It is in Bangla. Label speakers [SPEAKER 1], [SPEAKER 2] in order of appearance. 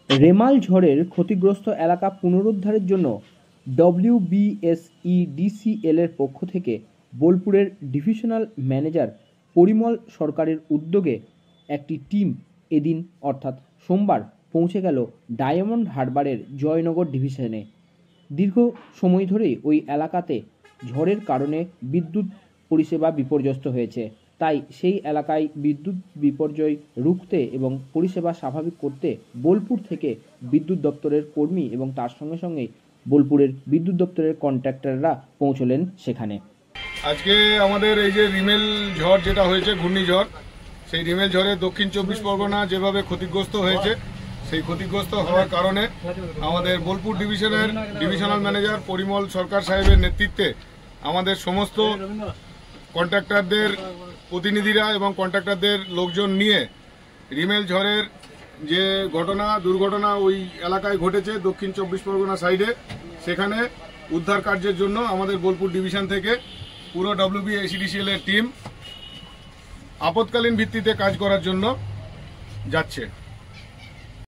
[SPEAKER 1] রেমাল ঝড়ের ক্ষতিগ্রস্ত এলাকা পুনরুদ্ধারের জন্য WBSEDCL এর পক্ষ থেকে বোলপুরের ডিভিশনাল ম্যানেজার পরিমল সরকারের উদ্যোগে একটি টিম এদিন অর্থাৎ সোমবার পৌঁছে গেল ডায়মন্ড হারবারের জয়নগর ডিভিশনে। দীর্ঘ সময় ধরেই ওই এলাকাতে ঝড়ের কারণে বিদ্যুৎ পরিষেবা বিপর্যস্ত হয়েছে, তাই সেই এলাকায় বিদ্যুৎ বিপর্যয় রুখতে এবং পরিষেবা স্বাভাবিক করতে বোলপুর থেকে বিদ্যুৎ দপ্তরের কর্মী এবং তার সঙ্গে সঙ্গে বোলপুরের বিদ্যুৎ দপ্তরের কন্ট্রাক্টররা পৌঁছলেন সেখানে।
[SPEAKER 2] আজকে আমাদের এই যে রিমেল ঝড় যেটা হয়েছে, ঘূর্ণিঝড়, সেই রিমেল ঝড়ে দক্ষিণ 24 পরগনা যেভাবে ক্ষতিগ্রস্ত হয়েছে, সেই ক্ষতিগ্রস্ত হওয়ার কারণে আমাদের বোলপুর ডিভিশনের ডিভিশনাল ম্যানেজার পরিমল সরকার সাহেবের নেতৃত্বে আমাদের সমস্ত কন্ট্রাক্টরদের প্রতিনিধিরা এবং কন্ট্রাক্টরদের লোকজন নিয়ে রিমেল ঝড়ের যে দুর্ঘটনা ওই এলাকায় ঘটেছে দক্ষিণ 24 পরগনা সাইডে, সেখানে উদ্ধার কার্যের জন্য আমাদের বোলপুর ডিভিশন থেকে পুরো WBSEDCL এর টিম আপৎকালীন ভিত্তিতে কাজ করার জন্য যাচ্ছে।